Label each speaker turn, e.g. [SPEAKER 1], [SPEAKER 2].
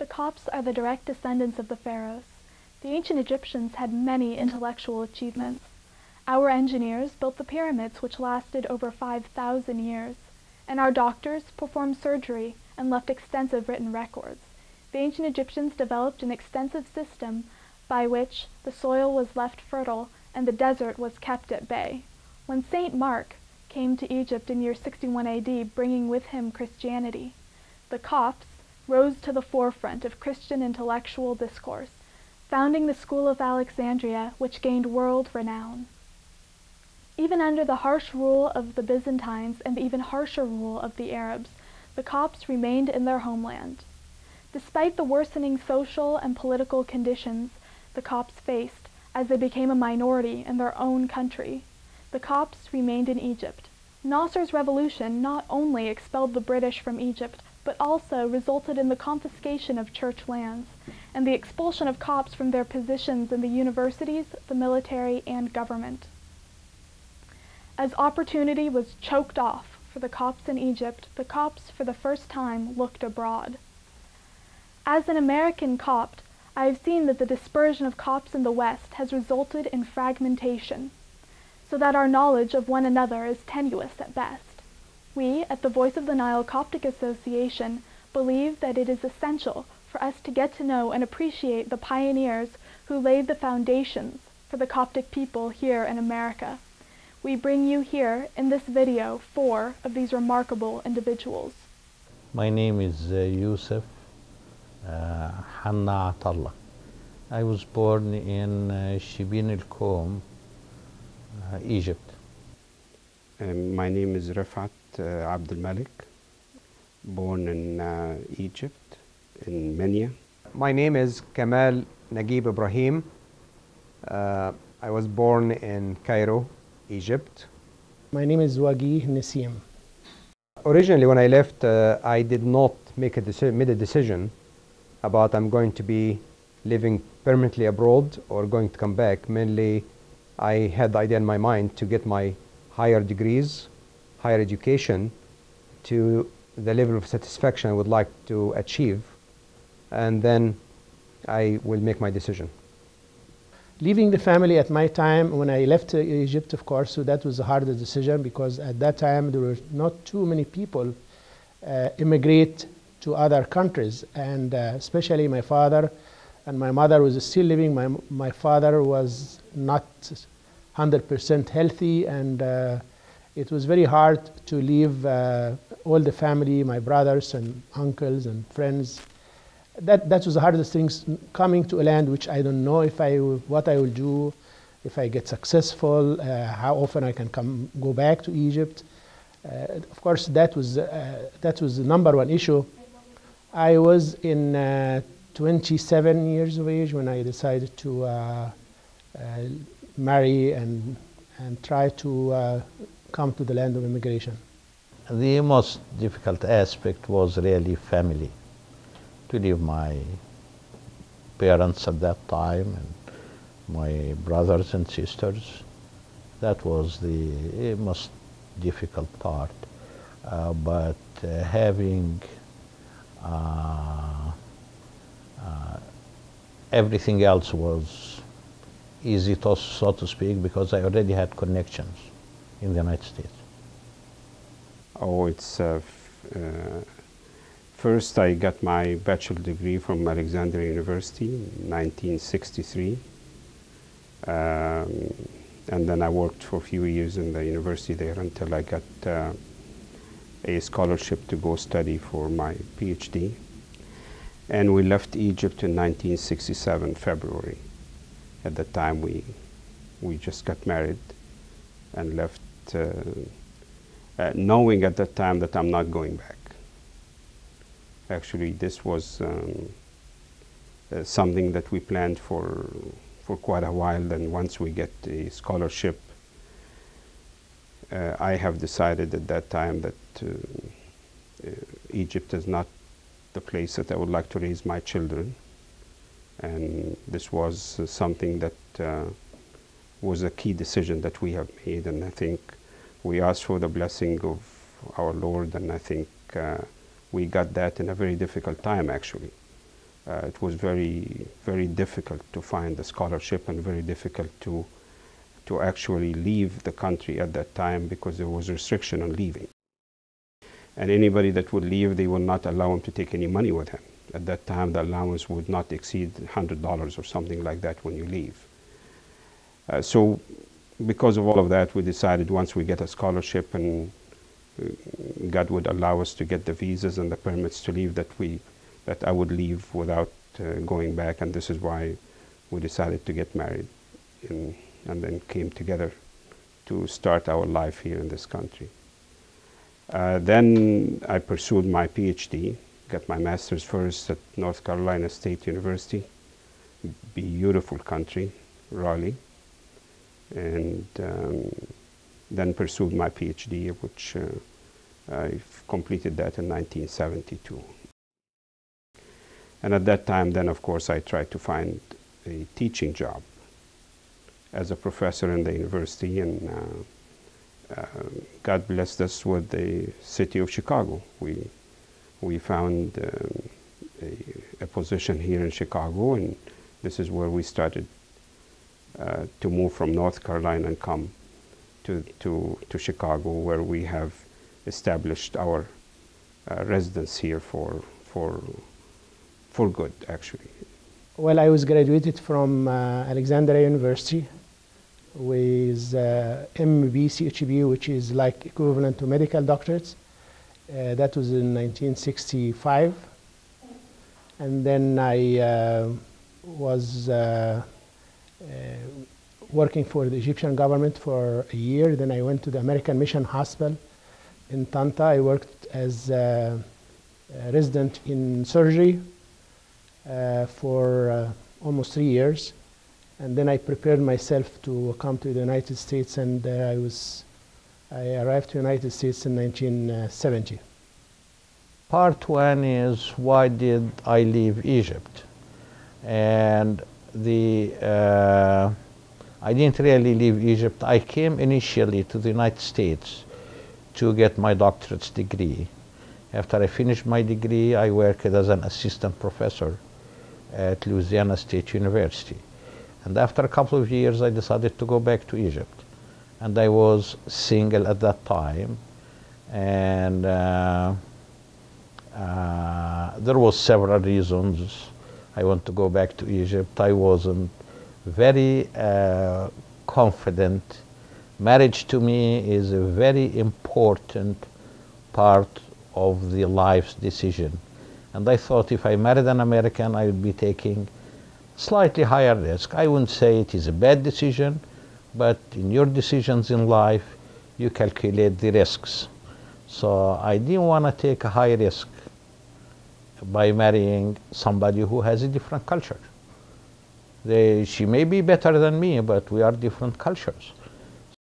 [SPEAKER 1] The Copts are the direct descendants of the pharaohs. The ancient Egyptians had many intellectual achievements. Our engineers built the pyramids, which lasted over 5,000 years, and our doctors performed surgery and left extensive written records. The ancient Egyptians developed an extensive system by which the soil was left fertile and the desert was kept at bay. When Saint Mark came to Egypt in year 61 AD, bringing with him Christianity, the Copts rose to the forefront of Christian intellectual discourse, founding the School of Alexandria, which gained world renown. Even under the harsh rule of the Byzantines and the even harsher rule of the Arabs, the Copts remained in their homeland. Despite the worsening social and political conditions the Copts faced as they became a minority in their own country, the Copts remained in Egypt. Nasser's revolution not only expelled the British from Egypt, but also resulted in the confiscation of church lands and the expulsion of Copts from their positions in the universities, the military, and government. As opportunity was choked off for the Copts in Egypt, the Copts for the first time looked abroad. As an American Copt, I have seen that the dispersion of Copts in the West has resulted in fragmentation, so that our knowledge of one another is tenuous at best. We, at the Voice of the Nile Coptic Association, believe that it is essential for us to get to know and appreciate the pioneers who laid the foundations for the Coptic people here in America. We bring you here in this video 4 of these remarkable individuals.
[SPEAKER 2] My name is Yousef, Hanna Atalah. I was born in Shibin el-Kom, Egypt.
[SPEAKER 3] My name is Refaat Abdel-Malek, born in Egypt, in Menia.
[SPEAKER 4] My name is Kamal Ibrahim. I was born in Cairo, Egypt.
[SPEAKER 5] My name is Wagih Nessim.
[SPEAKER 4] Originally, when I left, I did not made a decision about I'm going to be living permanently abroad or going to come back. Mainly, I had the idea in my mind to get my higher degrees, higher education to the level of satisfaction I would like to achieve, and then I will make my decision.
[SPEAKER 5] Leaving the family at my time, when I left Egypt, of course, so that was a harder decision because at that time there were not too many people immigrate to other countries, and especially my father and my mother was still living. My father was not 100% healthy, and it was very hard to leave all the family, my brothers and uncles and friends. That was the hardest things, coming to a land which I don't know what I will do, if I get successful, how often I can go back to Egypt. Of course, that was the number one issue. I was in 27 years of age when I decided to marry and try to come to the land of immigration.
[SPEAKER 2] The most difficult aspect was really family. To leave my parents at that time and my brothers and sisters. That was the most difficult part. But having everything else was easy, so to speak, because I already had connections in the United States.
[SPEAKER 3] Oh, it's first I got my bachelor degree from Alexandria University in 1963. And then I worked for a few years in the university there until I got a scholarship to go study for my PhD. And we left Egypt in 1967, February. At that time we just got married and left, knowing at that time that I'm not going back. Actually, this was something that we planned for quite a while. Then once we get a scholarship, I have decided at that time that Egypt is not the place that I would like to raise my children. And this was something that was a key decision that we have made. And I think we asked for the blessing of our Lord, and I think we got that in a very difficult time, actually. It was very, very difficult to find a scholarship and very difficult to actually leave the country at that time because there was a restriction on leaving. And anybody that would leave, they would not allow him to take any money with him. At that time, the allowance would not exceed $100 or something like that when you leave. So because of all of that, we decided once we get a scholarship and God would allow us to get the visas and the permits to leave, that I would leave without going back. And this is why we decided to get married and then came together to start our life here in this country. Then I pursued my PhD, got my master's first at North Carolina State University, beautiful country, Raleigh, and then pursued my PhD, which I've completed that in 1972. And at that time, then of course, I tried to find a teaching job as a professor in the university, and God blessed us with the city of Chicago. We found a position here in Chicago, and this is where we started to move from North Carolina and come to Chicago, where we have established our residence here for good, actually.
[SPEAKER 5] Well, I was graduated from Alexandria University with MB, CHB, which is like equivalent to medical doctorates. That was in 1965. And then I was working for the Egyptian government for a year. Then I went to the American Mission Hospital in Tanta. I worked as a resident in surgery for almost 3 years. And then I prepared myself to come to the United States, and I arrived to the United States in 1970.
[SPEAKER 2] Part one is, why did I leave Egypt? And I didn't really leave Egypt. I came initially to the United States to get my doctorate's degree. After I finished my degree, I worked as an assistant professor at Louisiana State University. And after a couple of years, I decided to go back to Egypt. And I was single at that time. And there was several reasons I want to go back to Egypt. I wasn't very confident. Marriage to me is a very important part of the life's decision. And I thought if I married an American, I would be taking slightly higher risk. I wouldn't say it is a bad decision, but in your decisions in life, you calculate the risks. So I didn't want to take a high risk by marrying somebody who has a different culture. She may be better than me, but we are different cultures.